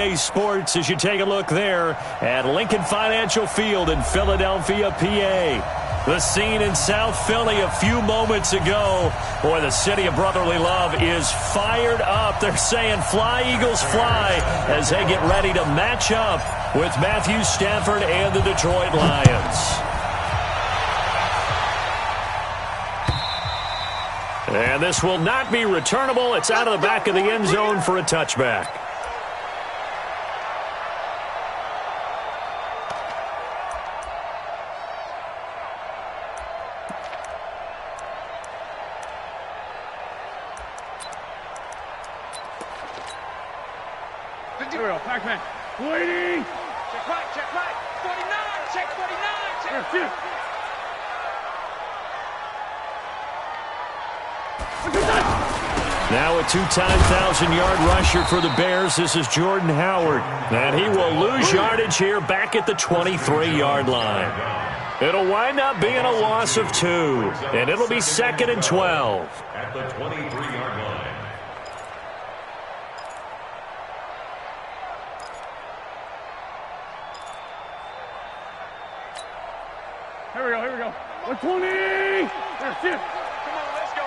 Friday sports as you take a look there at Lincoln Financial Field in Philadelphia, PA. The scene in South Philly a few moments ago. Boy, the city of brotherly love is fired up. They're saying fly, Eagles, fly, as they get ready to match up with Matthew Stafford and the Detroit Lions. And this will not be returnable. It's out of the back of the end zone for a touchback. Pac-Man, waiting. Check right. 49, check 49, check. Now a two-time 1,000-yard rusher for the Bears. This is Jordan Howard. And he will lose yardage here back at the 23-yard line. It'll wind up being a loss of 2. And it'll be 2nd and 12. At the 23-yard line. Here we go. 120. That's it. Come on, let's go.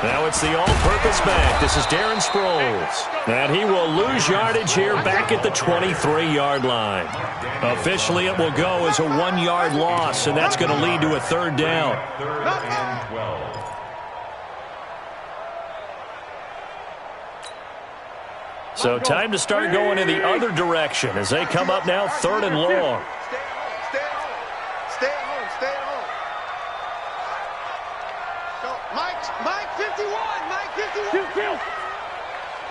Now it's the all-purpose back. This is Darren Sproles. And he will lose yardage here back at the 23-yard line. Officially, it will go as a 1-yard loss, and that's going to lead to a 3rd down. 3rd and 12. So time to start going in the other direction as they come up now 3rd and long. Stay at home. Go. Mike 51.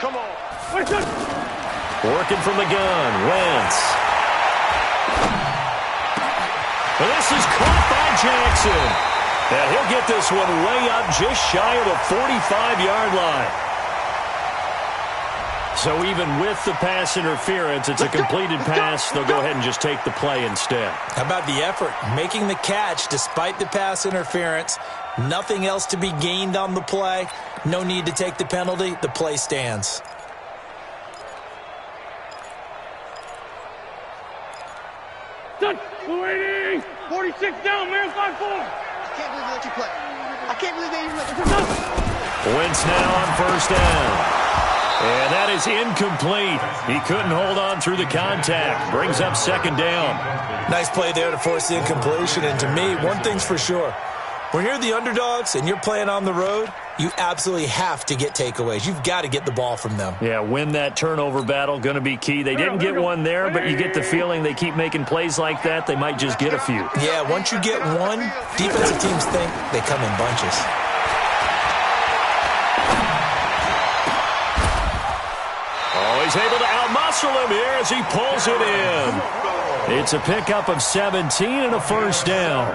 Come on. Working from the gun. Wentz. Well, this is caught by Jackson. And he'll get this one way up just shy of the 45-yard line. So even with the pass interference, it's a completed pass. They'll go ahead and just take the play instead. How about the effort? Making the catch despite the pass interference. Nothing else to be gained on the play. No need to take the penalty. The play stands. Done. Waiting. 46 down, Marathon 4. I can't believe they let you play. I can't believe they even let you play. Wentz now on 1st down. And that is incomplete. He couldn't hold on through the contact. Brings up 2nd down. Nice play there to force the incompletion. And to me, one thing's for sure. When you're the underdogs and you're playing on the road, you absolutely have to get takeaways. You've got to get the ball from them. Yeah, win that turnover battle, going to be key. They didn't get one there, but you get the feeling they keep making plays like that, they might just get a few. Yeah, once you get one, defensive teams think they come in bunches. He's able to outmuscle him here as he pulls it in. It's a pickup of 17 and a 1st down.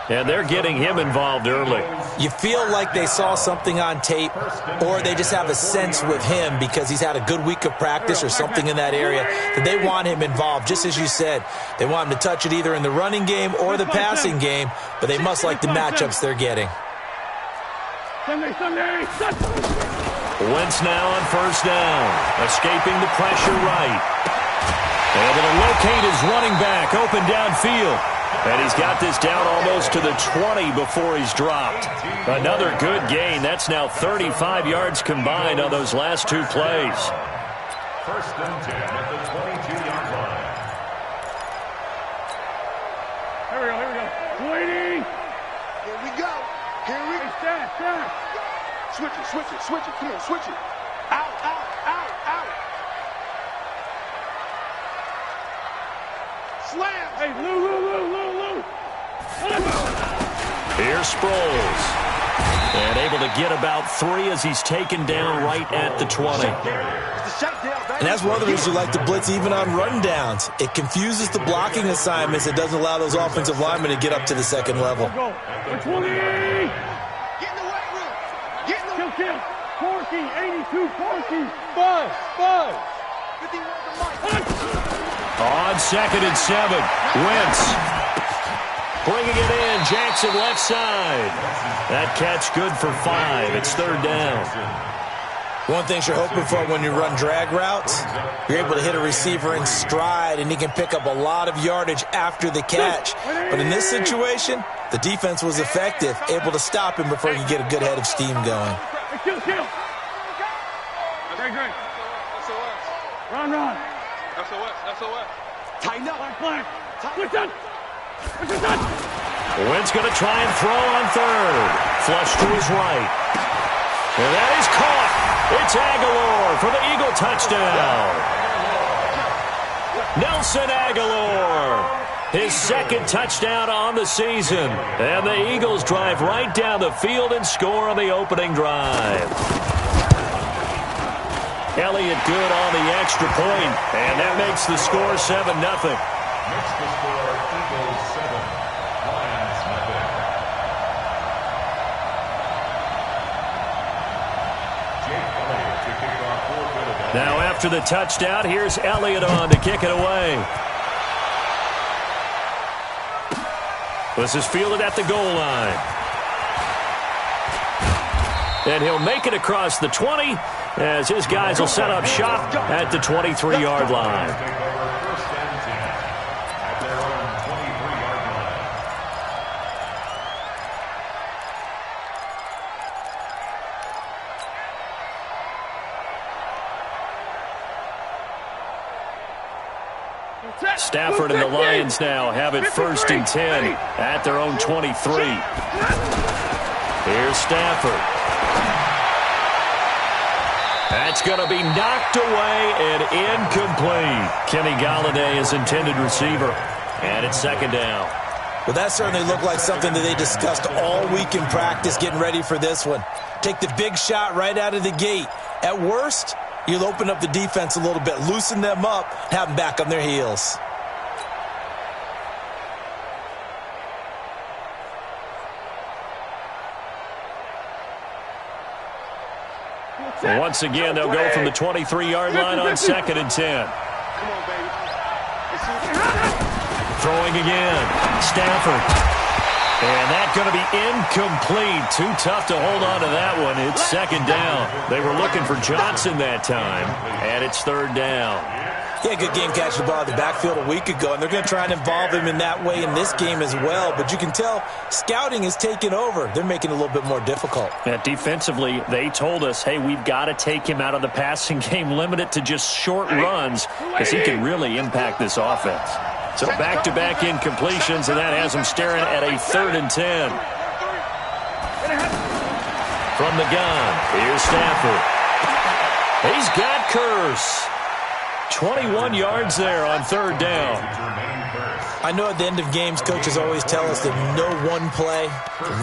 And they're getting him involved early. You feel like they saw something on tape, or they just have a sense with him because he's had a good week of practice or something in that area that they want him involved. Just as you said, they want him to touch it either in the running game or the passing game, but they must like the matchups they're getting. Sunday. Wentz now on 1st down, escaping the pressure right. Able to locate his running back open downfield. And he's got this down almost to the 20 before he's dropped. Another good gain. That's now 35 yards combined on those last 2 plays. 1st and 10 at the 22-yard line. Here we go. Waiting. Here we go. Stand. Switch it. Come on, switch it. Out. Slam. Hey, Lou. Here's Sproles. And able to get about 3 as he's taken down right at the 20. And that's one of the reasons you like to blitz even on run downs. It confuses the blocking assignments. It doesn't allow those offensive linemen to get up to the 2nd level. 20. Get in the weight room. Kill. 14, 82, 14. 5. 51 to Mike. On 2nd and 7, Wentz bringing it in. Jackson left side. That catch good for 5. It's third down. One thing you're hoping for when you run drag routes, you're able to hit a receiver in stride, and he can pick up a lot of yardage after the catch. But in this situation, the defense was effective, able to stop him before he could get a good head of steam going. Great. Run. SOS. Tighten up. Flag. Listen. Wynn's going to try and throw on third. Flush to his right. And that is caught. It's Aguilar for the Eagle touchdown. Nelson Aguilar, his second touchdown on the season. And the Eagles drive right down the field and score on the opening drive. Elliott good on the extra point, and that makes the score 7-0. Makes the score Eagles 7, Lions nothing. Jake Elliott to kick off for Philadelphia. Now after the touchdown, here's Elliott on to kick it away. This is fielded at the goal line. And he'll make it across the 20 as his guys will set up shop at the 23-yard line. Take over first and 10 at their own 23-yard line. Stafford and the Lions now have it first and 10 at their own 23. Here's Stafford. That's going to be knocked away and incomplete. Kenny Golladay is intended receiver. And it's second down. Well, that certainly looked like something that they discussed all week in practice getting ready for this one. Take the big shot right out of the gate. At worst, you'll open up the defense a little bit, loosen them up, have them back on their heels. Once again, they'll go from the 23-yard line on second and 10. Come on, baby. Throwing again. Stafford. And that's going to be incomplete. Too tough to hold on to that one. It's second down. They were looking for Johnson that time, and it's third down. Yeah, good game catching the ball in the backfield a week ago, and they're going to try and involve him in that way in this game as well. But you can tell scouting is taking over. They're making it a little bit more difficult. Yeah, defensively, they told us, hey, we've got to take him out of the passing game, limit it to just short runs, because he can really impact this offense. So back-to-back incompletions, and that has him staring at a third and 10. From the gun, here's Stafford. He's got Curse. 21 yards there on third down. I know at the end of games, coaches always tell us that no one play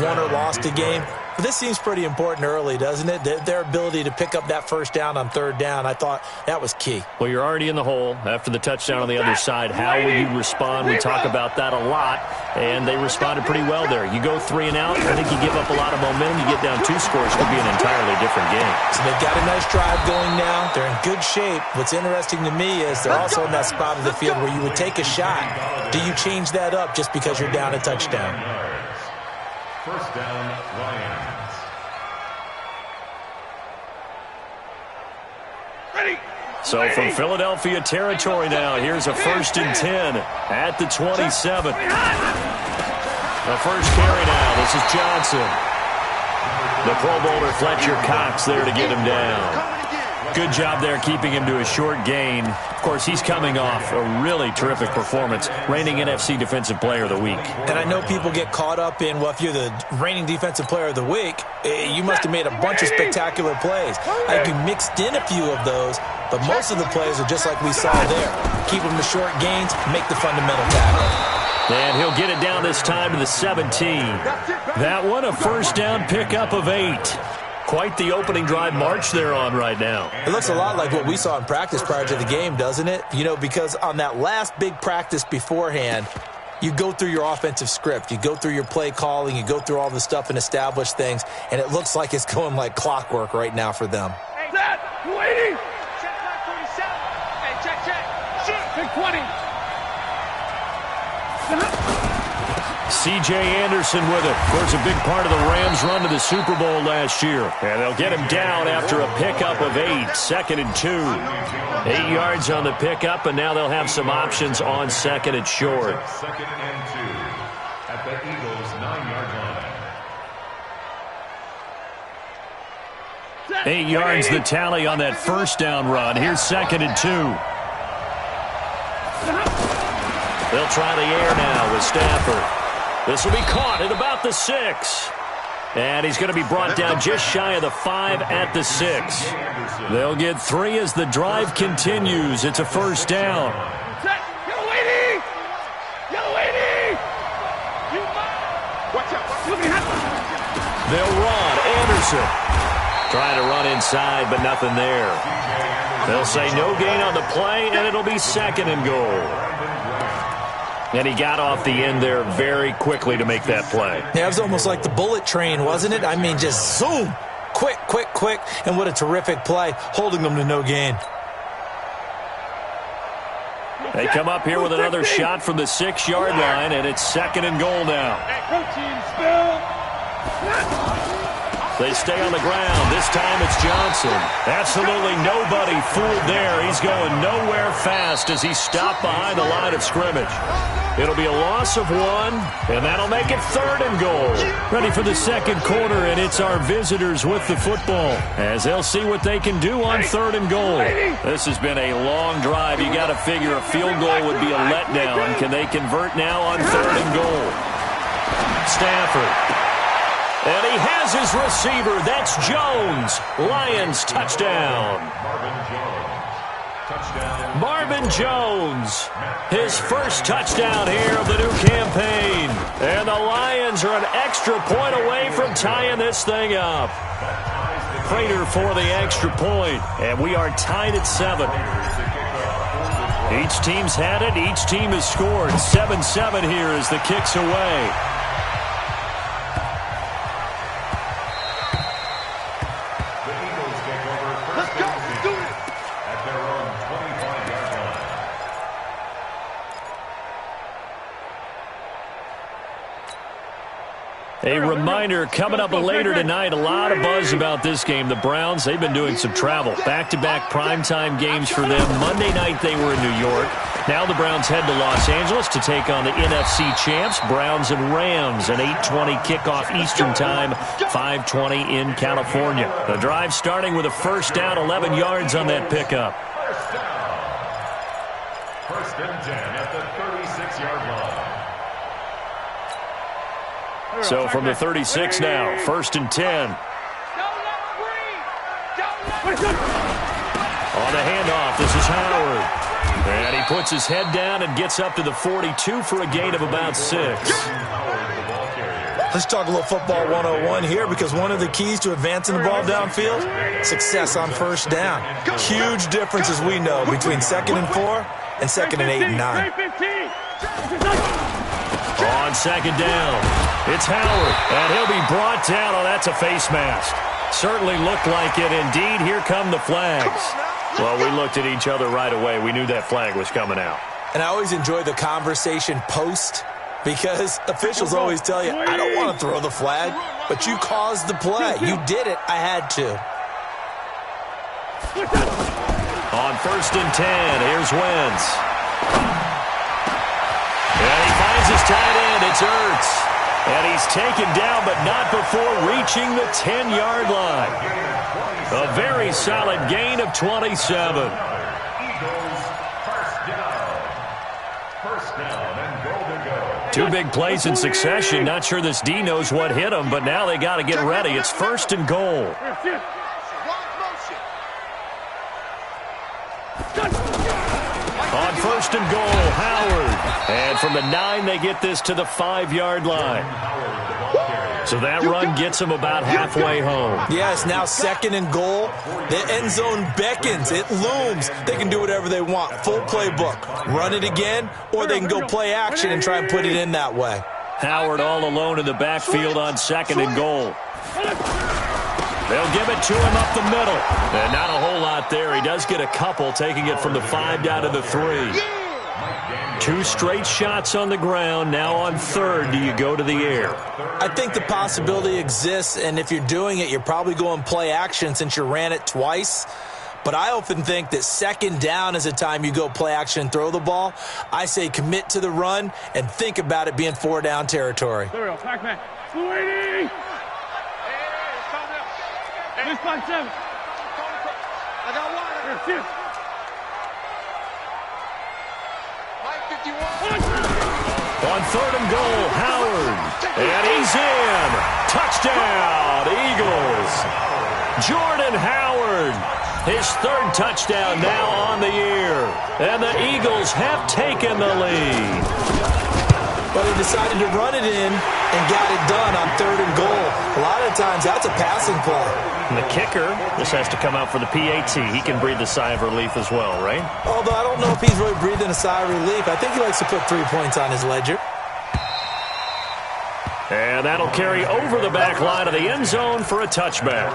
won or lost a game. But this seems pretty important early, doesn't it? Their ability to pick up that first down on third down, I thought that was key. Well, you're already in the hole after the touchdown on the other side. How will you respond? We talk about that a lot, and they responded pretty well there. You go 3 and out, I think you give up a lot of momentum. You get down 2 scores, it could be an entirely different game. So they've got a nice drive going now. They're in good shape. What's interesting to me is they're also in that spot of the field where you would take a shot. Do you change that up just because you're down a touchdown? First down, Lions. So from Philadelphia territory now, here's a first and 10 at the 27. The first carry now. This is Johnson. The Pro Bowler Fletcher Cox there to get him down. Good job there keeping him to a short gain. Of course, he's coming off a really terrific performance, reigning NFC Defensive Player of the Week. And I know people get caught up in, well, if you're the reigning Defensive Player of the Week, you must have made a bunch of spectacular plays. I think you mixed in a few of those, but most of the plays are just like we saw there. Keep them to short gains, make the fundamental tackle. And he'll get it down this time to the 17. That one, a first down pickup of 8. Quite the opening drive march they're on right now. It looks a lot like what we saw in practice prior to the game, doesn't it? You know, because on that last big practice beforehand, you go through your offensive script. You go through your play calling. You go through all the stuff and establish things. And it looks like it's going like clockwork right now for them. Hey, Dad, you waiting? Check 47. Hey, check. Shoot. Pick 20. C.J. Anderson with it. Of course, a big part of the Rams' run to the Super Bowl last year. And they'll get him down after a pickup of 8, 2nd and 2. 8 yards on the pickup, and now they'll have some options on 2nd and short. 2nd and 2 at the Eagles' 9-yard line. 8 yards the tally on that first down run. Here's 2nd and 2. They'll try the air now with Stafford. This will be caught at about the 6. And he's going to be brought down just shy of the 5 at the 6. They'll get 3 as the drive continues. It's a first down. Yellow lady! Yellow lady! Watch out! They'll run. Anderson trying to run inside, but nothing there. They'll say no gain on the play, and it'll be 2nd and goal. And he got off the end there very quickly to make that play. Yeah, it was almost like the bullet train, wasn't it? I mean, just zoom. Quick, quick, quick. And what a terrific play, holding them to no gain. They come up here with another shot from the 6-yard line, and it's 2nd and goal now. They stay on the ground. This time it's Johnson. Absolutely nobody fooled there. He's going nowhere fast as he stopped behind the line of scrimmage. It'll be a loss of 1, and that'll make it 3rd and goal. Ready for the 2nd quarter, and it's our visitors with the football as they'll see what they can do on 3rd and goal. This has been a long drive. You got to figure a field goal would be a letdown. Can they convert now on 3rd and goal? Stafford. And he has his receiver. That's Jones. Lions touchdown. Marvin Jones. His first touchdown here of the new campaign. And the Lions are an extra point away from tying this thing up. Prater for the extra point. And we are tied at 7. Each team's had it. Each team has scored. 7-7 here as the kick's away. A reminder, coming up later tonight, a lot of buzz about this game. The Browns, they've been doing some travel. Back-to-back primetime games for them. Monday night they were in New York. Now the Browns head to Los Angeles to take on the NFC champs, Browns and Rams. An 8:20 kickoff Eastern time, 5:20 in California. The drive starting with a first down, 11 yards on that pickup. First and 10 at the 36-yard line. So from the 36 now, 1st and 10. On the handoff, this is Howard. And he puts his head down and gets up to the 42 for a gain of about 6. Let's talk a little football 101 here, because one of the keys to advancing the ball downfield, success on first down. Huge difference, as we know, between 2nd and 4 and 2nd and 8 and 9. On 2nd down, it's Howard, and he'll be brought down. Oh, that's a face mask. Certainly looked like it. Indeed, here come the flags. Well, we looked at each other right away. We knew that flag was coming out. And I always enjoy the conversation post, because officials always tell you, I don't want to throw the flag, but you caused the play. You did it. I had to. On 1st and 10, here's Wentz. And he finds his tight end. It's Ertz. And he's taken down, but not before reaching the 10-yard line. A very solid gain of 27. Eagles first down and goal to go. 2 big plays in succession. Not sure this D knows what hit him, but now they got to get ready. It's 1st and goal. On 1st and goal, Howard. And from the 9, they get this to the 5-yard line. So that run gets them about halfway home. Yes, now 2nd and goal. The end zone beckons. It looms. They can do whatever they want. Full playbook. Run it again, or they can go play action and try and put it in that way. Howard all alone in the backfield on 2nd and goal. They'll give it to him up the middle. And not a whole lot there. He does get a couple, taking it from the 5 down to the 3. 2 straight shots on the ground. Now on third, do you go to the air? I think the possibility exists, and if you're doing it, you're probably going play action since you ran it twice. But I often think that second down is the time you go play action and throw the ball. I say commit to the run and think about it being 4 down territory. There we go. Pac-Man. 280. This 5-7. I got one. Here, shift. Mike 51. On third and goal, Howard. And he's in. Touchdown, Eagles. Jordan Howard. His 3rd touchdown now on the year. And the Eagles have taken the lead. But he decided to run it in and got it done on 3rd and goal. A lot of times that's a passing play. And the kicker, this has to come out for the PAT. He can breathe a sigh of relief as well, right? Although I don't know if he's really breathing a sigh of relief. I think he likes to put 3 points on his ledger. And that'll carry over the back line of the end zone for a touchback.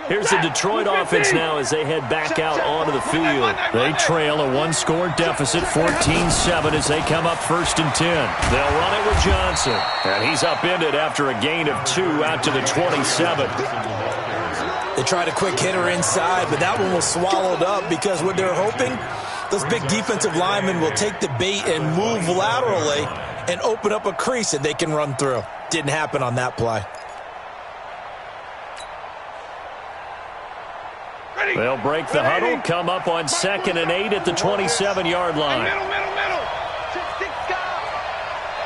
Here's the Detroit offense now as they head back out onto the field. They trail a 1-score deficit, 14-7, as they come up 1st and 10. They'll run it with Johnson. And he's upended after a gain of 2 out to the 27. They tried a quick hitter inside, but that one was swallowed up because what they're hoping, those big defensive linemen will take the bait and move laterally and open up a crease that they can run through. Didn't happen on that play. They'll break the huddle, come up on 2nd and 8 at the 27-yard line. Middle.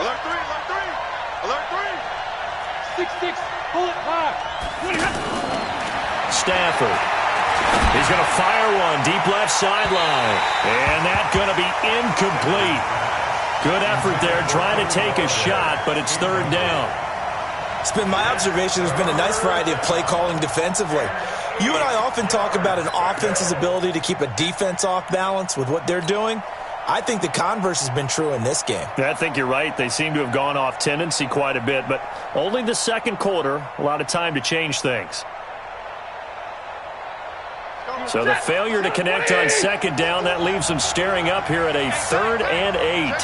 Alert 3, alert 3. Alert 3. 6-6. Pull it 5. Stafford. He's going to fire one deep left sideline. And that's going to be incomplete. Good effort there trying to take a shot, but it's 3rd down. It's been my observation there's been a nice variety of play calling defensively. You and I often talk about an offense's ability to keep a defense off balance with what they're doing. I think the converse has been true in this game. I think you're right. They seem to have gone off tendency quite a bit, but only the 2nd quarter, a lot of time to change things. So the failure to connect on 2nd down, that leaves them staring up here at a 3rd and 8.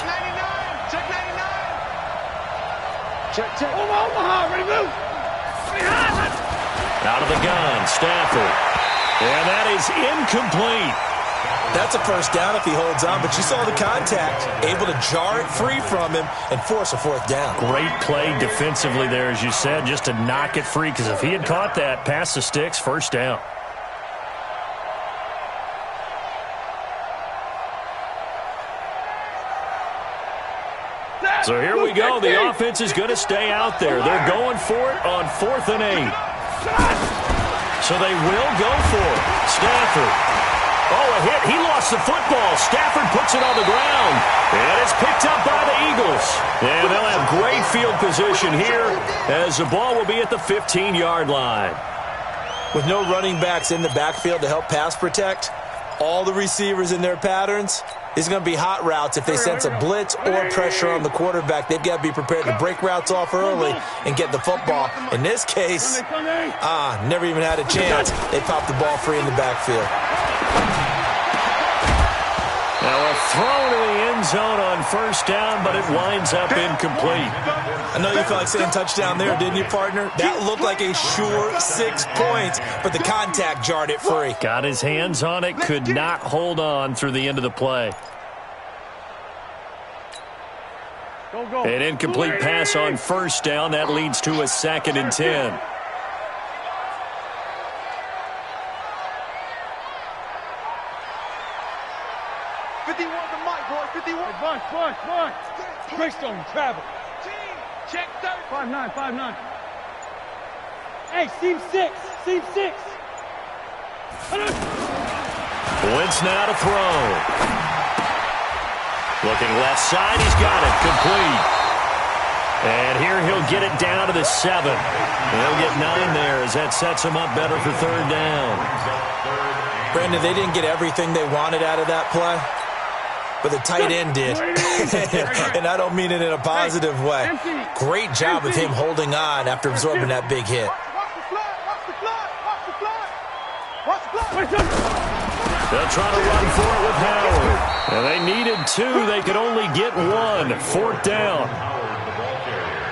Check. Omaha, ready, move. Out of the gun, Stafford. And that is incomplete. That's a 1st down if he holds on, but you saw the contact, able to jar it free from him and force a 4th down. Great play defensively there, as you said, just to knock it free, because if he had caught that, past the sticks, 1st down. So here we go. The offense is going to stay out there. They're going for it on 4th and 8. So they will go for it. Stafford. Oh, a hit. He lost the football. Stafford puts it on the ground. And it's picked up by the Eagles. And they'll have great field position here as the ball will be at the 15-yard line. With no running backs in the backfield to help pass protect, all the receivers in their patterns, it's going to be hot routes. If they sense a blitz or pressure on the quarterback, they've got to be prepared to break routes off early and get the football. In this case, never even had a chance. They popped the ball free in the backfield. Now a throw to the end zone on 1st down, but it winds up incomplete. I know you felt like saying touchdown there, didn't you, partner? That looked like a sure 6 points, but the contact jarred it free. Got his hands on it, could not hold on through the end of the play. An incomplete pass on 1st down. That leads to a 2nd and 10. Bunch. Greystone, travel. Check 30. 5-9. Hey, seam 6. Wentz now to throw. Looking left side, he's got it, complete. And here he'll They'll get it down to the 7. They'll get 9 there as that sets them up better for third down. Brandon, they didn't get everything they wanted out of that play, but the tight end did. And I don't mean it in a positive way. Great job of him holding on after absorbing that big hit. They'll try to run for it with Howard. And they needed 2. They could only get 1. 4th down.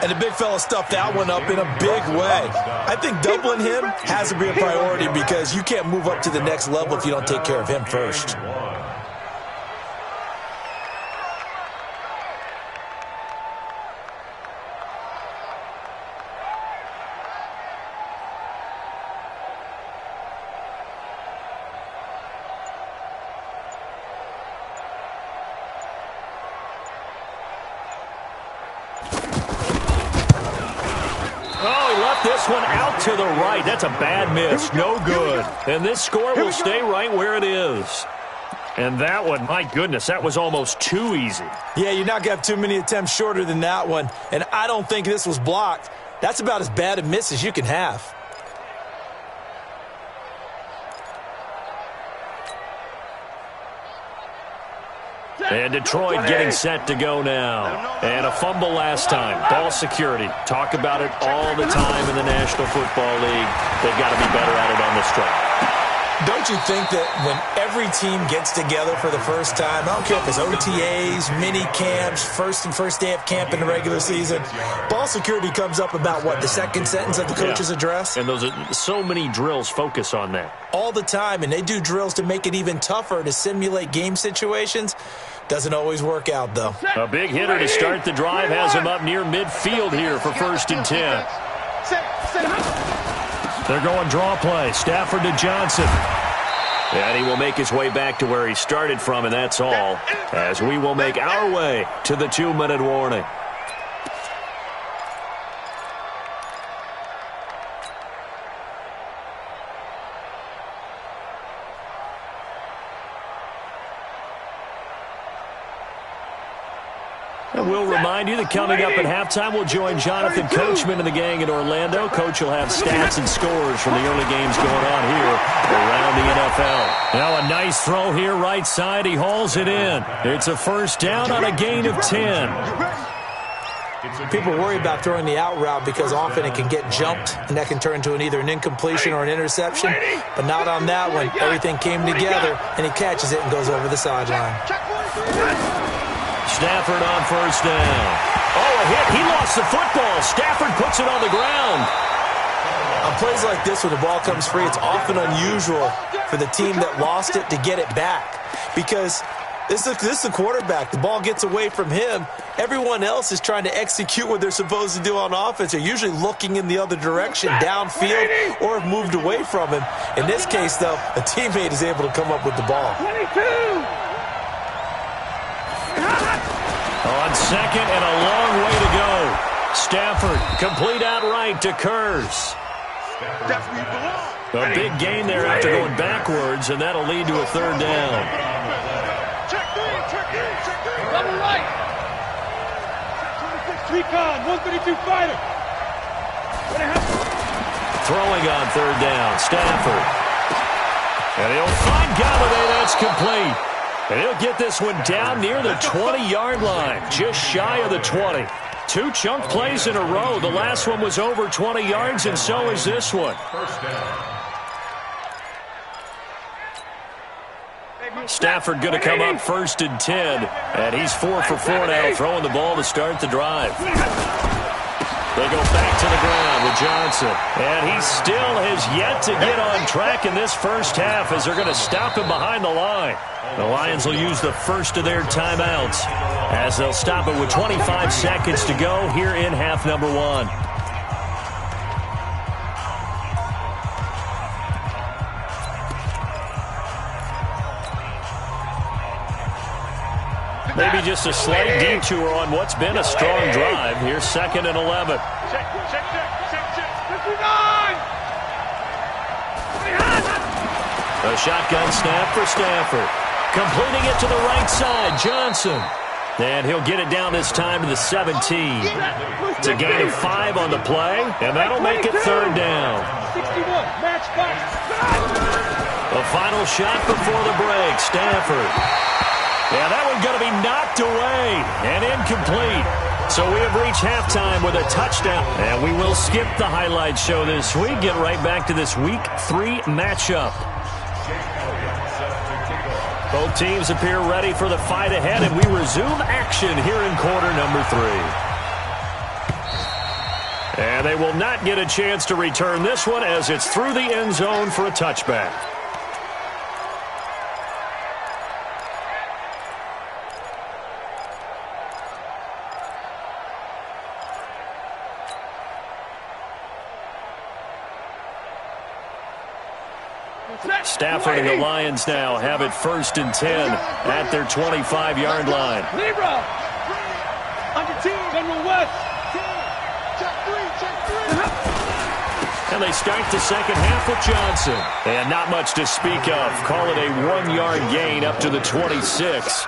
And the big fella stuffed that one up in a big way. I think doubling him has to be a priority because you can't move up to the next level if you don't take care of him first. This one out to the right. That's a bad miss. No good. And this score will stay right where it is. And that one, my goodness, that was almost too easy. Yeah, you're not going to have too many attempts shorter than that one. And I don't think this was blocked. That's about as bad a miss as you can have. And Detroit getting set to go now. And a fumble last time. Ball security. Talk about it all the time in the National Football League. They've got to be better at it on this drive. Don't you think that when every team gets together for the first time, I don't care if it's OTAs, mini camps, first day of camp in the regular season, ball security comes up about, what, the second sentence of the coach's address? And those are so many drills focus on that. All the time, and they do drills to make it even tougher to simulate game situations. Doesn't always work out, though. A big hitter to start the drive has him up near midfield here for 1st and 10. They're going draw play. Stafford to Johnson. And he will make his way back to where he started from, and that's all, as we will make our way to the 2-minute warning. And we'll remind you that coming up at halftime, we'll join Jonathan Coachman and the gang in Orlando. Coach will have stats and scores from the early games going on here around the NFL. Now a nice throw here right side. He hauls it in. It's a 1st down on a gain of 10. People worry about throwing the out route because often it can get jumped, and that can turn into either an incompletion or an interception. But not on that one. Everything came together, and he catches it and goes over the sideline. Stafford on 1st down. Oh, a hit. He lost the football. Stafford puts it on the ground. On plays like this, when the ball comes free, it's often unusual for the team that lost it to get it back. Because this is the quarterback. The ball gets away from him. Everyone else is trying to execute what they're supposed to do on offense. They're usually looking in the other direction, downfield, or have moved away from him. In this case, though, a teammate is able to come up with the ball. 22! On 2nd and a long way to go. Stafford complete outright to Kurz. A big gain there after going backwards, and that'll lead to a 3rd down. Double right. Recon, 132 fighter. Throwing on 3rd down, Stafford. And he'll find Galladay. That's complete. And he'll get this one down near the 20-yard line, just shy of the 20. 2 chunk plays in a row. The last one was over 20 yards, and so is this one. Stafford going to come up 1st and 10, and he's 4 for 4 now, throwing the ball to start the drive. They go back to the ground with Johnson, and he still has yet to get on track in this first half as they're going to stop him behind the line. The Lions will use the first of their timeouts as they'll stop it with 25 seconds to go here in half number 1. Maybe just a slight detour on what's been a strong drive. Here's 2nd and 11. Check. 59! A shotgun snap for Stafford. Completing it to the right side, Johnson. And he'll get it down this time to the 17. It's a gain of 5 on the play, and that'll make it third down. 61, match 5. The final shot before the break, Stafford. Yeah, that one's going to be knocked away and incomplete. So we have reached halftime with a touchdown. And we will skip the highlight show this week. Get right back to this Week 3 matchup. Both teams appear ready for the fight ahead, and we resume action here in quarter number 3. And they will not get a chance to return this one as it's through the end zone for a touchback. Stafford and the Lions now have it 1st and 10 at their 25-yard line. Libra. Under team. General West. And they start the second half with Johnson. And not much to speak of. Call it a 1-yard gain up to the 26.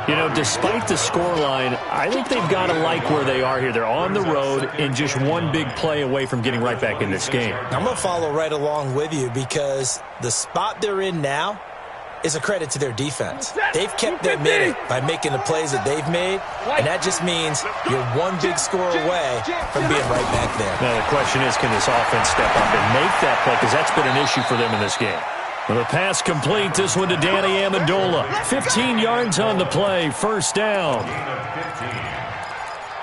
You know, despite the scoreline, I think they've got to like where they are here. They're on the road and just one big play away from getting right back in this game. I'm going to follow right along with you because the spot they're in now is a credit to their defense. They've kept them in it by making the plays that they've made, and that just means you're one big score away from being right back there. Now the question is, can this offense step up and make that play? Because that's been an issue for them in this game. Well, the pass complete. This one to Danny Amendola. 15 yards on the play. First down.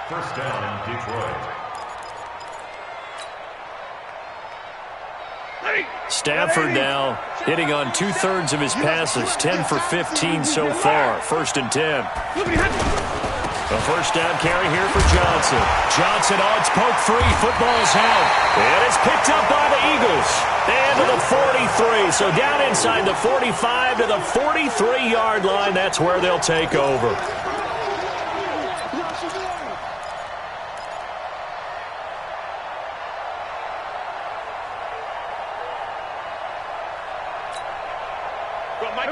First down, Detroit. Stafford now hitting on 2/3 of his passes, 10 for 15 so far. 1st and 10. A first down carry here for Johnson. Johnson, it's poked free. Football's out. And it's picked up by the Eagles. And to the 43. So down inside the 45 to the 43-yard line. That's where they'll take over.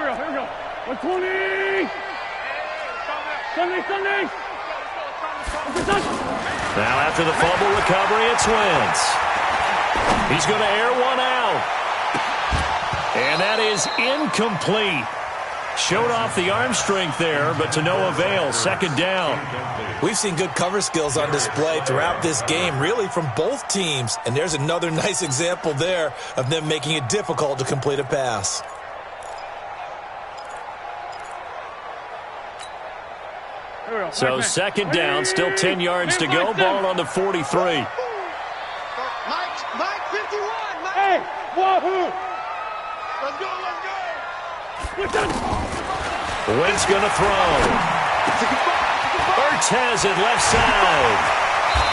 Here we go. 120. Sunday. Now after the fumble recovery, it's Wentz. He's going to air one out. And that is incomplete. Showed off the arm strength there, but to no avail. 2nd down. We've seen good cover skills on display throughout this game, really from both teams. And there's another nice example there of them making it difficult to complete a pass. So 2nd down, still 10 yards to go. Ball on the 43. Mike 51. Mike. Hey, wahoo! Let's go. Wentz going to throw. Ertz has it left side.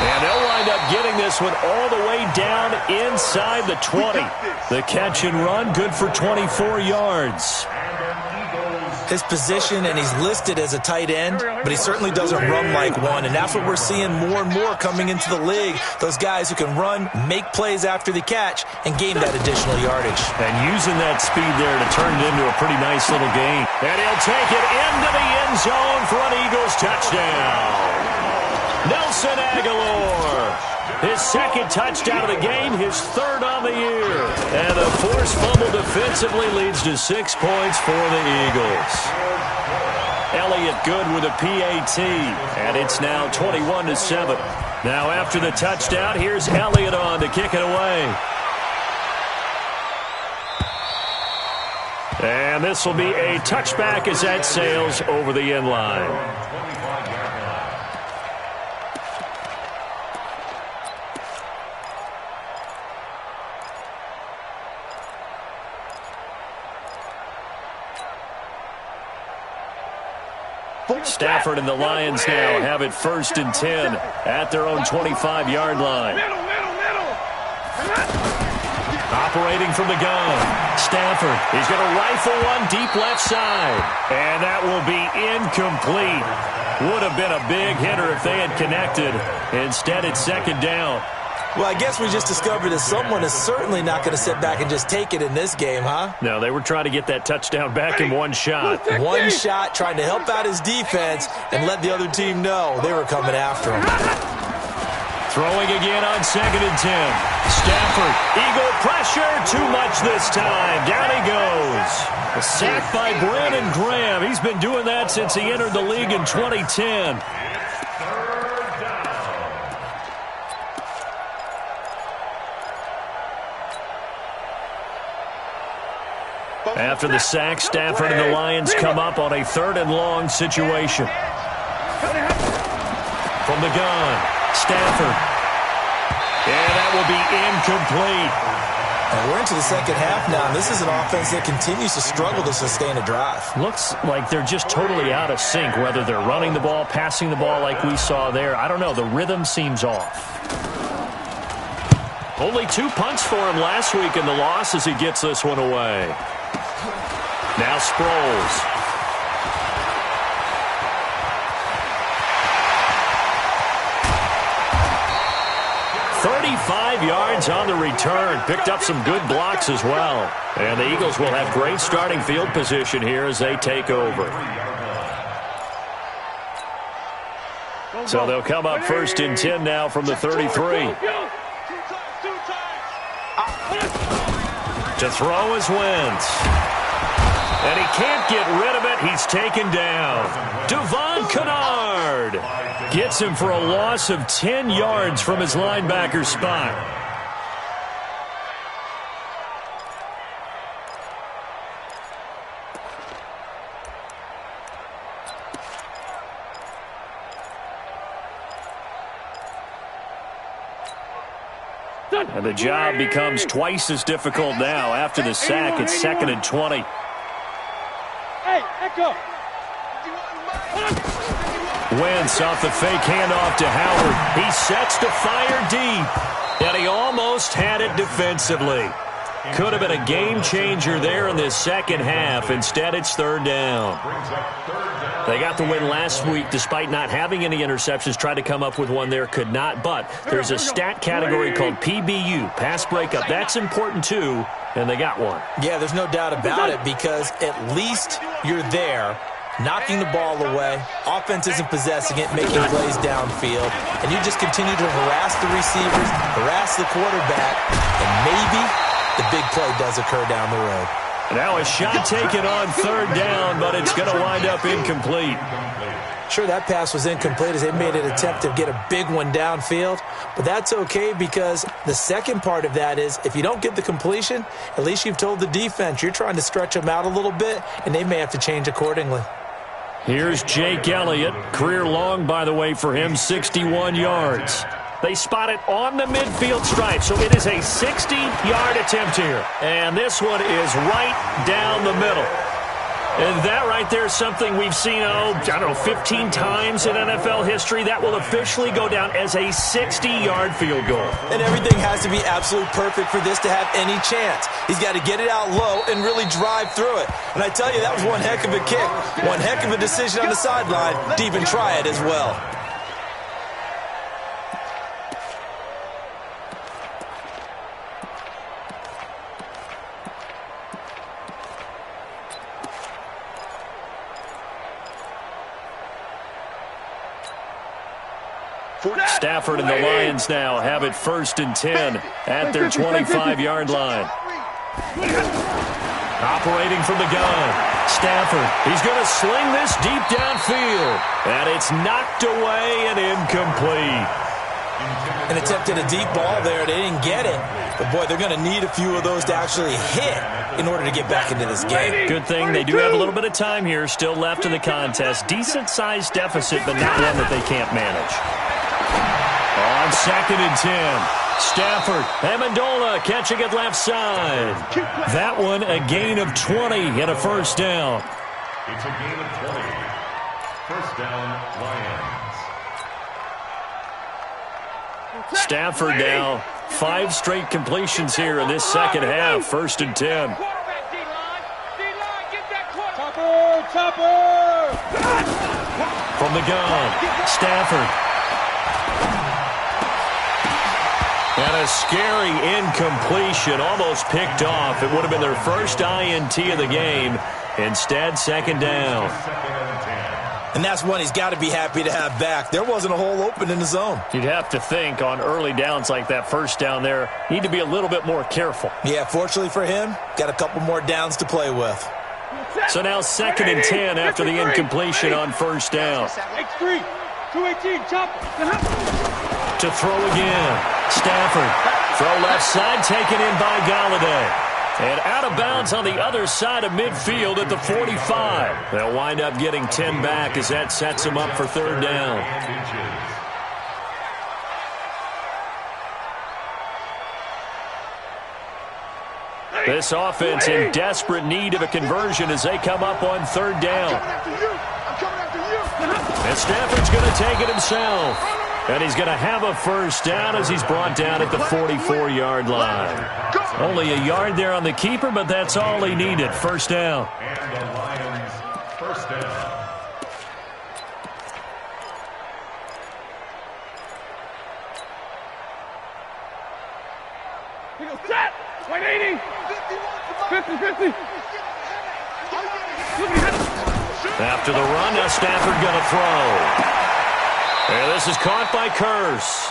And they'll wind up getting this one all the way down inside the 20. The catch and run, good for 24 yards. His position, and he's listed as a tight end, but he certainly doesn't run like one, and that's what we're seeing more and more coming into the league. Those guys who can run, make plays after the catch, and gain that additional yardage. And using that speed there to turn it into a pretty nice little gain. And he'll take it into the end zone for an Eagles touchdown. Nelson Aguilar. His 2nd touchdown of the game, his 3rd on the year. And the forced fumble defensively leads to 6 points for the Eagles. Elliott good with a PAT, and it's now 21-7. Now after the touchdown, here's Elliott on to kick it away. And this will be a touchback as that sails over the end line. Stafford and the Lions now have it 1st and 10 at their own 25-yard line. Operating from the gun. Stafford, he's going to rifle one deep left side. And that will be incomplete. Would have been a big hitter if they had connected. Instead, it's 2nd down. Well, I guess we just discovered that someone is certainly not going to sit back and just take it in this game, huh? No, they were trying to get that touchdown back in one shot. One shot, trying to help out his defense and let the other team know they were coming after him. Throwing again on 2nd and 10. Stafford, Eagle pressure, too much this time. Down he goes. A sack by Brandon Graham. He's been doing that since he entered the league in 2010. After the sack, Stafford and the Lions come up on a 3rd and long situation. From the gun, Stafford. And that will be incomplete. And we're into the second half now, and this is an offense that continues to struggle to sustain a drive. Looks like they're just totally out of sync, whether they're running the ball, passing the ball like we saw there. I don't know. The rhythm seems off. Only 2 punts for him last week in the loss as he gets this one away. Now Sproles. 35 yards on the return. Picked up some good blocks as well. And the Eagles will have great starting field position here as they take over. So they'll come up 1st and 10 now from the 33. To throw is Wentz. And he can't get rid of it. He's taken down. Devon Kennard gets him for a loss of 10 yards from his linebacker spot. And the job becomes twice as difficult now. After the sack, it's 2nd and 20. Wentz off the fake handoff to Howard. He sets to fire deep. And he almost had it defensively. Could have been a game changer there in this second half. Instead, it's 3rd down. They got the win last week despite not having any interceptions. Tried to come up with one there, could not. But there's a stat category called PBU, pass breakup. That's important too, and they got one. Yeah, there's no doubt about it because at least you're there, knocking the ball away. Offense isn't possessing it, making plays downfield. And you just continue to harass the receivers, harass the quarterback, and maybe the big play does occur down the road. Now a shot taken on 3rd down, but it's going to wind up incomplete. Sure, that pass was incomplete as they made an attempt to get a big one downfield, but that's okay because the second part of that is if you don't get the completion, at least you've told the defense you're trying to stretch them out a little bit, and they may have to change accordingly. Here's Jake Elliott. Career long, by the way, for him, 61 yards. They spot it on the midfield stripe, so it is a 60-yard attempt here. And this one is right down the middle. And that right there is something we've seen, 15 times in NFL history. That will officially go down as a 60-yard field goal. And everything has to be absolutely perfect for this to have any chance. He's got to get it out low and really drive through it. And I tell you, that was one heck of a kick. One heck of a decision on the sideline to even try it as well. Stafford and the Lions now have it 1st and 10 at their 25-yard line. Operating from the gun, Stafford. He's going to sling this deep downfield. And it's knocked away and incomplete. And attempted a deep ball there. They didn't get it. But, boy, they're going to need a few of those to actually hit in order to get back into this game. Good thing they do have a little bit of time here still left in the contest. Decent-sized deficit, but not one that they can't manage. On 2nd and 10, Stafford, Amendola catching it left side. That one a gain of 20 and a 1st down. It's a gain of 20. 1st down, Lions. Stafford now 5 straight completions here in this second half. 1st and 10. From the gun, Stafford. And a scary incompletion, almost picked off. It would have been their first INT of the game. Instead, second down. And that's one he's got to be happy to have back. There wasn't a hole open in the zone. You'd have to think on early downs like that, first down there, need to be a little bit more careful. Yeah, fortunately for him, got a couple more downs to play with. So now 2nd and 10 after the incompletion on first down. X3, 218, chop. To throw again. Stafford. Throw left side, taken in by Galladay. And out of bounds on the other side of midfield at the 45. They'll wind up getting 10 back as that sets them up for third down. This offense in desperate need of a conversion as they come up on third down. And Stafford's going to take it himself. And he's going to have a first down as he's brought down at the 44-yard line. Only a yard there on the keeper, but that's all he needed. First down. And the Lions, first down. He goes set. 180. 50. After the run, now Stafford going to throw. And this is caught by Curse.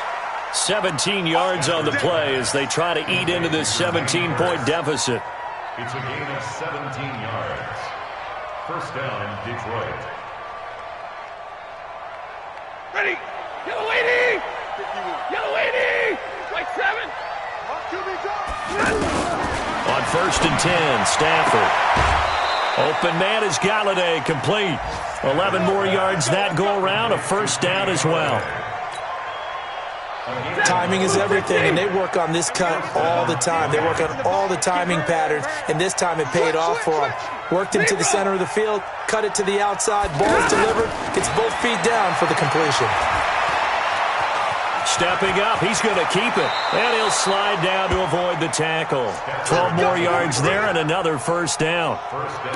17 yards on the play as they try to eat into this 17-point deficit. It's a gain of 17 yards. First down in Detroit. Ready. Yellow 80. Yellow 80. Like 7. On 1st and 10, Stafford. Open man is Galladay, complete. 11 more yards that go around, a first down as well. Timing is everything, and they work on this cut all the time. They work on all the timing patterns, and this time it paid off for them. Worked into the center of the field, cut it to the outside, ball's delivered, gets both feet down for the completion. Stepping up, he's going to keep it, and he'll slide down to avoid the tackle. 12 more yards there and another first down.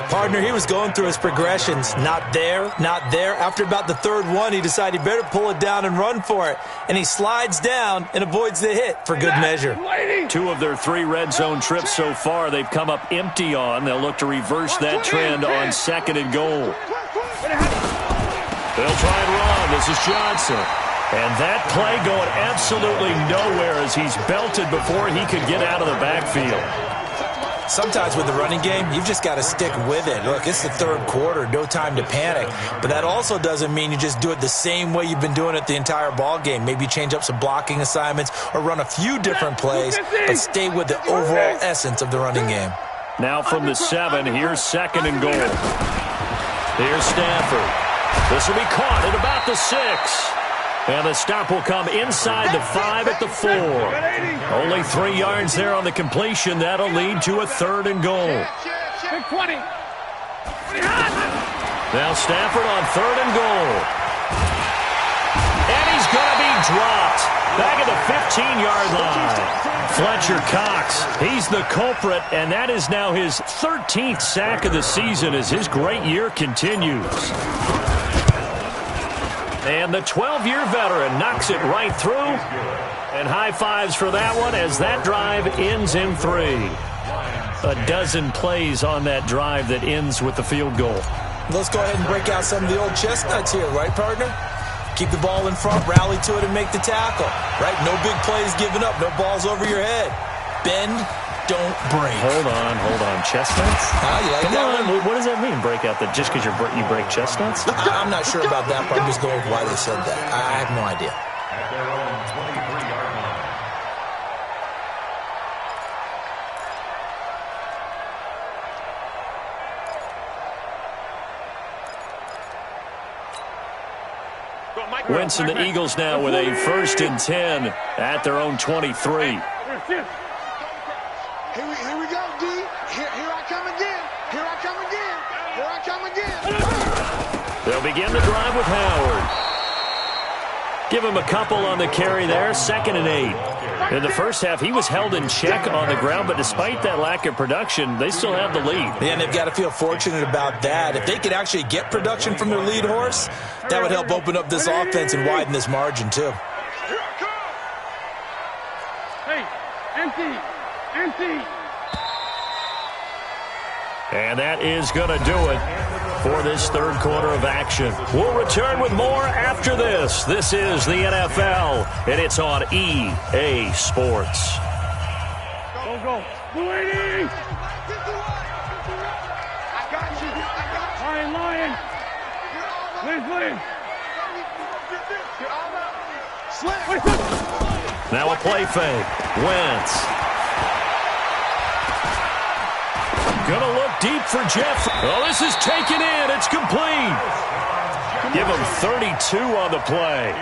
Partner, he was going through his progressions. Not there, not there. After about the third one, he decided he better pull it down and run for it. And he slides down and avoids the hit for good measure. 2 of their 3 red zone trips so far they've come up empty on. They'll look to reverse that trend on 2nd and goal. They'll try and run. This is Johnson. And that play going absolutely nowhere as he's belted before he could get out of the backfield. Sometimes with the running game, you've just got to stick with it. Look, it's the third quarter, no time to panic. But that also doesn't mean you just do it the same way you've been doing it the entire ball game. Maybe change up some blocking assignments or run a few different plays, but stay with the overall essence of the running game. Now from the 7, here's 2nd and goal. Here's Stafford. This will be caught at about the 6. And the stop will come inside the 5 at the 4. Only 3 yards there on the completion. That'll lead to a 3rd and goal. Big 20. Now Stafford on 3rd and goal. And he's going to be dropped. Back at the 15-yard line. Fletcher Cox, he's the culprit, and that is now his 13th sack of the season as his great year continues. And the 12-year veteran knocks it right through. And high fives for that one as that drive ends in 3. A dozen plays on that drive that ends with the field goal. Let's go ahead and break out some of the old chestnuts here, right, partner? Keep the ball in front, rally to it, and make the tackle. Right? No big plays given up, no balls over your head. Bend, don't break. Hold on. Chestnuts? You like that one? What does that mean, break out? That just because you break chestnuts? I'm not sure about that, but I'm just going with why they said that. I have no idea. At their own 23-yard line. Winston, the Eagles now with a 1st and 10 at their own 23. Here we go, D. Here I come again. Here I come again. Here I come again. They'll begin the drive with Howard. Give him a couple on the carry there. 2nd and 8. In the first half, he was held in check on the ground, but despite that lack of production, they still have the lead. Yeah, and they've got to feel fortunate about that. If they could actually get production from their lead horse, that would help open up this offense and widen this margin, too. Hey, empty. And that is going to do it for this third quarter of action. We'll return with more after this. This is the NFL, and it's on EA Sports. Go. Bleeding. I got you. Lion. Please. Slip. Now a play fake. Wentz. Gonna look deep for Jeff. Oh, this is taken in. It's complete. Give him 32 on the play.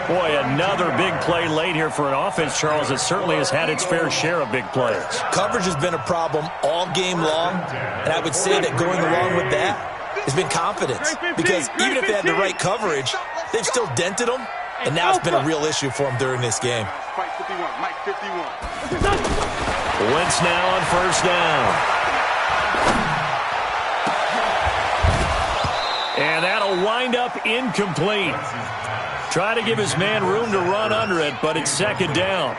Boy, another big play late here for an offense, Charles, that certainly has had its fair share of big plays. Coverage has been a problem all game long, and I would say that going along with that has been confidence. Because even if they had the right coverage, they've still dented them, and now it's been a real issue for them during this game. Mike 51. Wentz now on first down. And that'll wind up incomplete. Try to give his man room to run under it, but it's second down.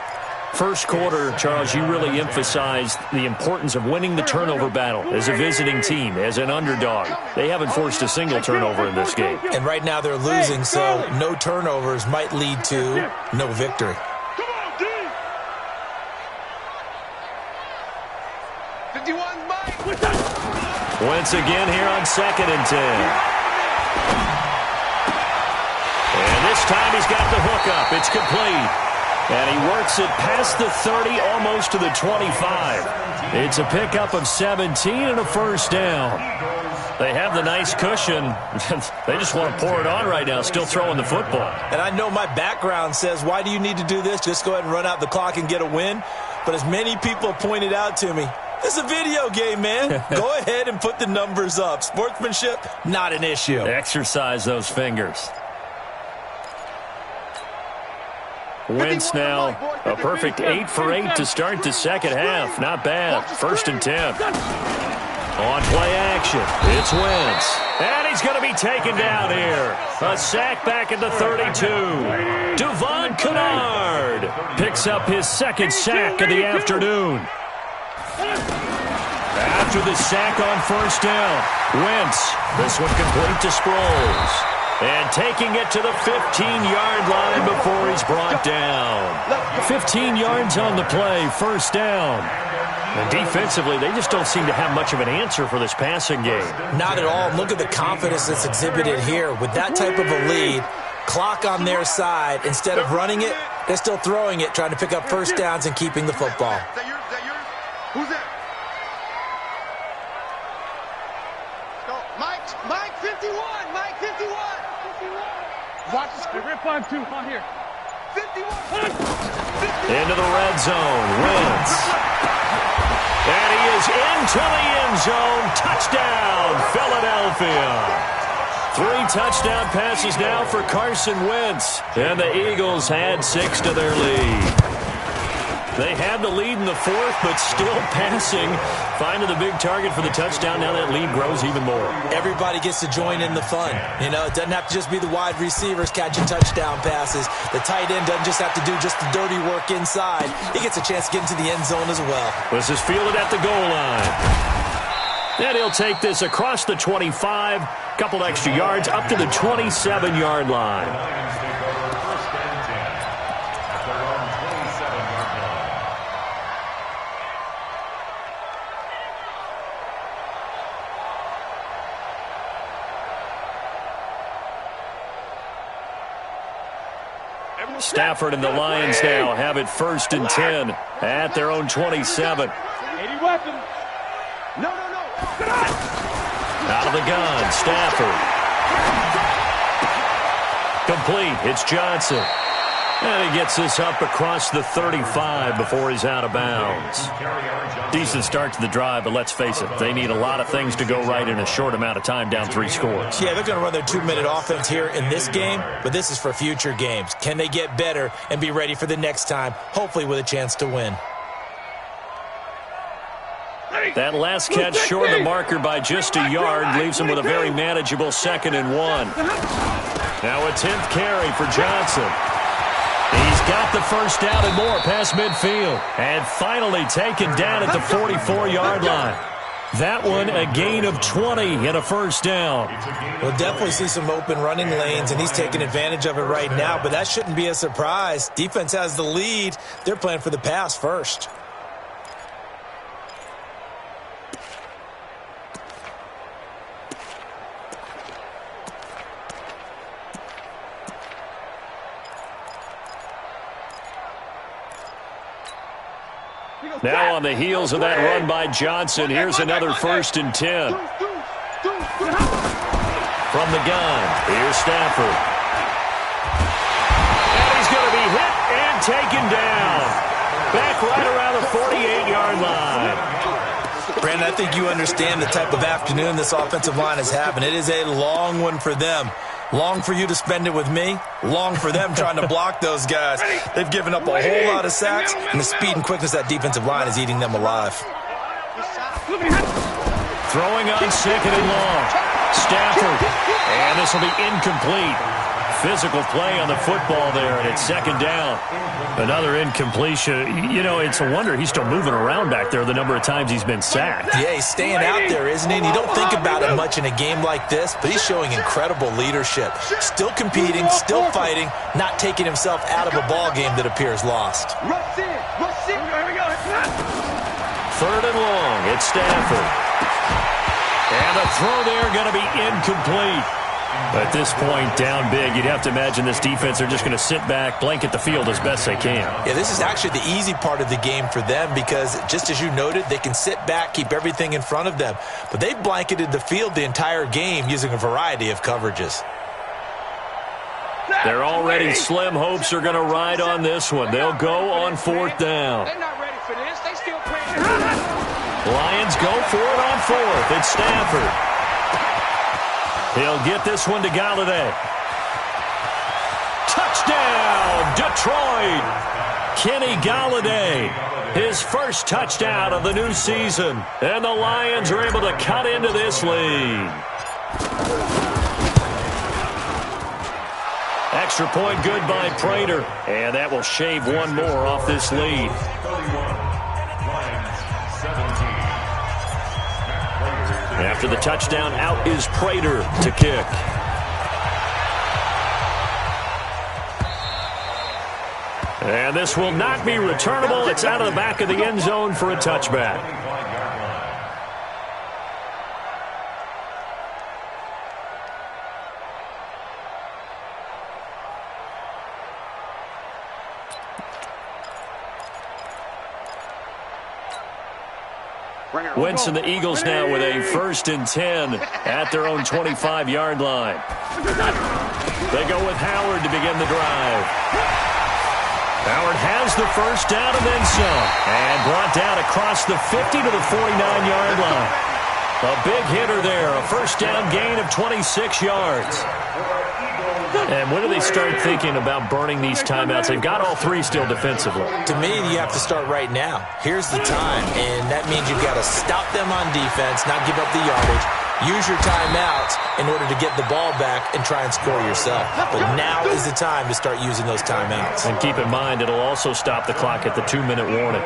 First quarter, Charles, you really emphasized the importance of winning the turnover battle as a visiting team, as an underdog. They haven't forced a single turnover in this game. And right now they're losing, so no turnovers might lead to no victory. Come on, D. 51, Mike. Wentz again here on 2nd and 10. And this time he's got the hook up. It's complete. And he works it past the 30, almost to the 25. It's a pickup of 17 and a first down. They have the nice cushion. They just want to pour it on right now, still throwing the football. And I know my background says, why do you need to do this? Just go ahead and run out the clock and get a win. But as many people pointed out to me, this is a video game, man. Go ahead and put the numbers up. Sportsmanship, not an issue. Exercise those fingers. Wentz now a perfect 8 for 8 to start the second half. Not bad. 1st and 10. On play action, it's Wentz. And he's going to be taken down here. A sack back at the 32. Devon Kennard picks up his second sack of the afternoon. After the sack on first down, Wentz, this one complete to Sproles. And taking it to the 15-yard line before he's brought down. 15 yards on the play, first down. And defensively, they just don't seem to have much of an answer for this passing game. Not at all. Look at the confidence that's exhibited here. With that type of a lead, clock on their side, instead of running it, they're still throwing it, trying to pick up first downs and keeping the football. Is that yours? Who's that? Go. Mike 51. Mike 51. Watch the screen. Rip 5-2 on here. 51. Into the red zone. Wentz. And he is into the end zone. Touchdown, Philadelphia. 3 touchdown passes now for Carson Wentz. And the Eagles had 6 to their lead. They had the lead in the 4th, but still passing. Finding the big target for the touchdown. Now that lead grows even more. Everybody gets to join in the fun. You know, it doesn't have to just be the wide receivers catching touchdown passes. The tight end doesn't just have to do just the dirty work inside. He gets a chance to get into the end zone as well. This is fielded at the goal line. And he'll take this across the 25. Couple extra yards up to the 27-yard line. Stafford and the Lions now have it 1st and 10 at their own 27. 80 weapons. No. Out of the gun, Stafford. Complete, it's Johnson. And he gets this up across the 35 before he's out of bounds. Decent start to the drive, but let's face it, they need a lot of things to go right in a short amount of time, down 3 scores. Yeah, they're going to run their 2-minute offense here in this game, but this is for future games. Can they get better and be ready for the next time, hopefully with a chance to win? That last catch short of the marker by just a yard leaves him with a very manageable 2nd and 1. Now a 10th carry for Johnson. He's got the first down and more past midfield. And finally taken down at the 44-yard line. That one a gain of 20 and a first down. We'll definitely see some open running lanes, and he's taking advantage of it right now, but that shouldn't be a surprise. Defense has the lead. They're playing for the pass first. Now on the heels of that run by Johnson, here's another 1st and 10. From the gun, here's Stafford. And he's going to be hit and taken down. Back right around the 48-yard line. Brandon, I think you understand the type of afternoon this offensive line is having. It is a long one for them. Long for you to spend it with me. Long for them trying to block those guys. They've given up a whole lot of sacks, and the speed and quickness of that defensive line is eating them alive. Throwing on 2nd and long. Stafford. And this will be incomplete. Physical play on the football there, and it's 2nd down. Another incompletion. You know, it's a wonder he's still moving around back there the number of times he's been sacked. Yeah, he's staying out there, isn't he? And you don't think about it much in a game like this, but he's showing incredible leadership. Still competing, still fighting, not taking himself out of a ball game that appears lost. 3rd and long. It's Stafford. And the throw there going to be incomplete. At this point, down big, you'd have to imagine this defense are just going to sit back, blanket the field as best they can. Yeah, this is actually the easy part of the game for them because, just as you noted, they can sit back, keep everything in front of them. But they've blanketed the field the entire game using a variety of coverages. Their already slim hopes are going to ride on this one. They'll go on 4th down. They're not ready for this. They still playing. Lions go for it on 4th. It's Stafford. He'll get this one to Galladay. Touchdown, Detroit! Kenny Galladay, his first touchdown of the new season. And the Lions are able to cut into this lead. Extra point good by Prater. And that will shave one more off this lead. 31, Lions 17. After the touchdown, out is Prater to kick. And this will not be returnable. It's out of the back of the end zone for a touchback. Wentz and the Eagles now with a 1st and 10 at their own 25-yard line. They go with Howard to begin the drive. Howard has the first down and then some. And brought down across the 50 to the 49-yard line. A big hitter there, a first down gain of 26 yards. And when do they start thinking about burning these timeouts? They've got all 3 still defensively. To me, you have to start right now. Here's the time, and that means you've got to stop them on defense, not give up the yardage, use your timeouts in order to get the ball back and try and score yourself. But now is the time to start using those timeouts. And keep in mind, it'll also stop the clock at the 2-minute warning.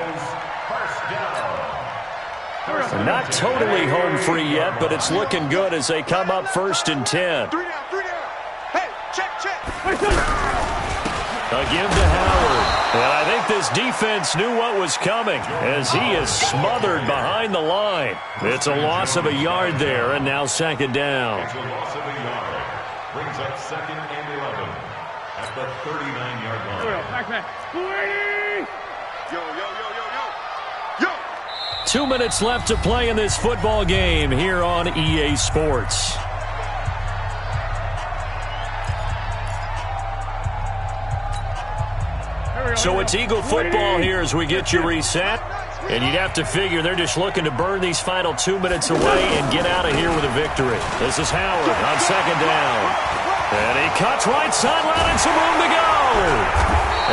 Not totally home free yet, but it's looking good as they come up 1st and 10. 3 down. Hey, check. A give to Howard. And I think this defense knew what was coming as he is smothered behind the line. It's a loss of a yard there, and now 2nd down. It's a loss of a yard. Brings up 2nd and 11 at the 39-yard line. Back. Yo. 2 minutes left to play in this football game here on EA Sports. So it's Eagle football here as we get you reset. And you'd have to figure they're just looking to burn these final 2 minutes away and get out of here with a victory. This is Howard on 2nd down. And he cuts right sideline and some room to go.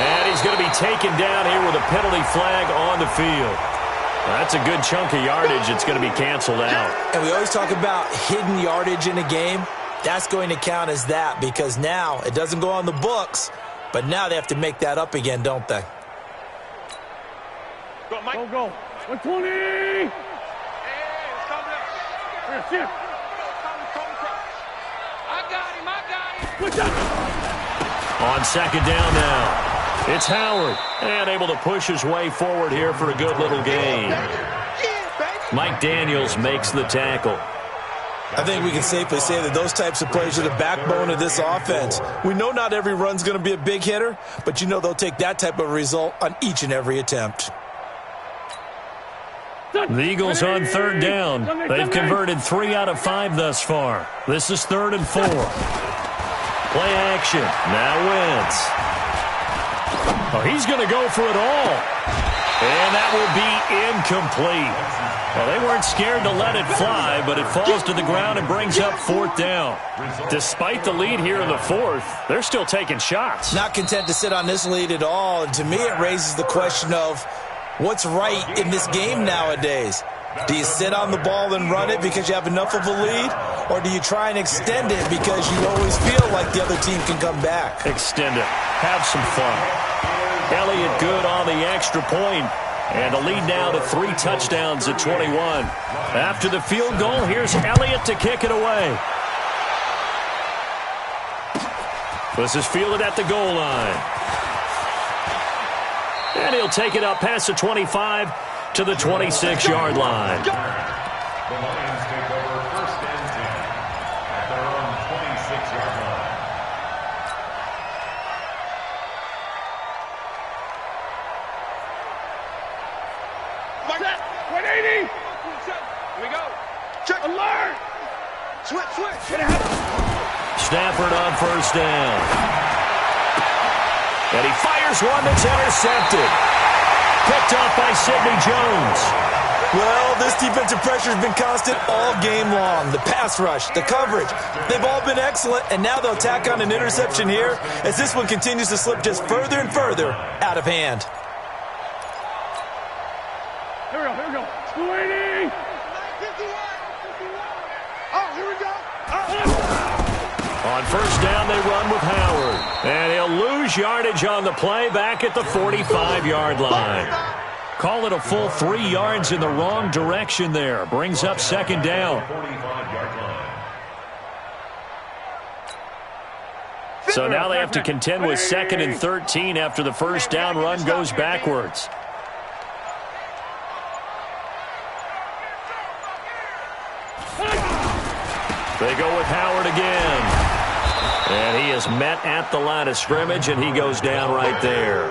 And he's going to be taken down here with a penalty flag on the field. That's a good chunk of yardage. It's going to be canceled out. And we always talk about hidden yardage in a game. That's going to count as that because now it doesn't go on the books, But now they have to make that up again, don't they? Go, Mike. Go. 120. Hey, shift. I got him. On second down now. It's Howard, and able to push his way forward here for a good little gain. Mike Daniels makes the tackle. I think we can safely say that those types of plays are the backbone of this offense. We know not every run's going to be a big hitter, but you know they'll take that type of result on each and every attempt. The Eagles on third down. They've converted 3 out of 5 thus far. This is 3rd and 4. Play action. Now Wentz. Oh, he's going to go for it all. And that will be incomplete. Well, they weren't scared to let it fly, but it falls to the ground and brings up 4th down. Despite the lead here in the 4th, they're still taking shots. Not content to sit on this lead at all. And to me, it raises the question of what's right in this game nowadays. Do you sit on the ball and run it because you have enough of a lead? Or do you try and extend it because you always feel like the other team can come back? Extend it. Have some fun. Elliott good on the extra point. And a lead now to 3 touchdowns at 21. After the field goal, here's Elliott to kick it away. This is fielded at the goal line. And he'll take it up past the 25 to the 26-yard line. The Lions take over 1st and 10 at their own 26-yard line. Set. 180. Here we go. Check. Alert. Switch. Stafford on 1st down. And he fires one that's intercepted. Picked off by Sidney Jones. Well, this defensive pressure has been constant all game long. The pass rush, the coverage, they've all been excellent, and now they'll tack on an interception here as this one continues to slip just further and further out of hand. Here we go. 280. Oh, here we go. On 1st down, they run with Howard. And he'll lose yardage on the play back at the 45-yard line. Call it a full 3 yards in the wrong direction there. Brings up 2nd down. 45-yard line. So now they have to contend with 2nd and 13 after the 1st down run goes backwards. They go with Howard again. And he is met at the line of scrimmage, and he goes down right there.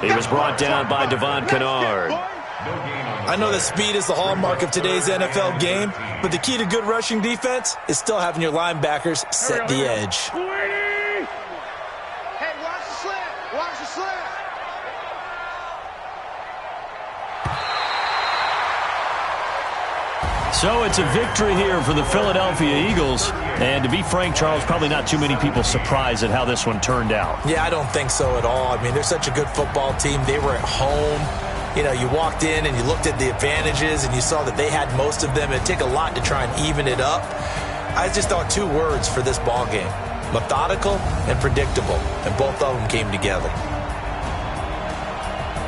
He was brought down by Devon Kennard. I know that speed is the hallmark of today's NFL game, but the key to good rushing defense is still having your linebackers set the edge. 280. Hey, watch the slant. Watch the slant. So it's a victory here for the Philadelphia Eagles. And to be frank, Charles, probably not too many people surprised at how this one turned out. Yeah, I don't think so at all. I mean, they're such a good football team. They were at home. You know, you walked in and you looked at the advantages and you saw that they had most of them. It'd take a lot to try and even it up. I just thought 2 words for this ball game: methodical and predictable. And both of them came together.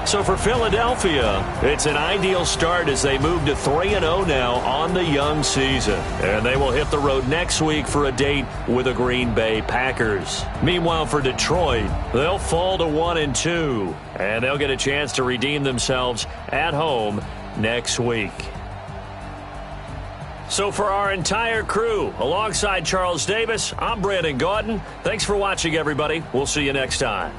So for Philadelphia, it's an ideal start as they move to 3-0 now on the young season. And they will hit the road next week for a date with the Green Bay Packers. Meanwhile, for Detroit, they'll fall to 1-2. And they'll get a chance to redeem themselves at home next week. So for our entire crew, alongside Charles Davis, I'm Brandon Gaudin. Thanks for watching, everybody. We'll see you next time.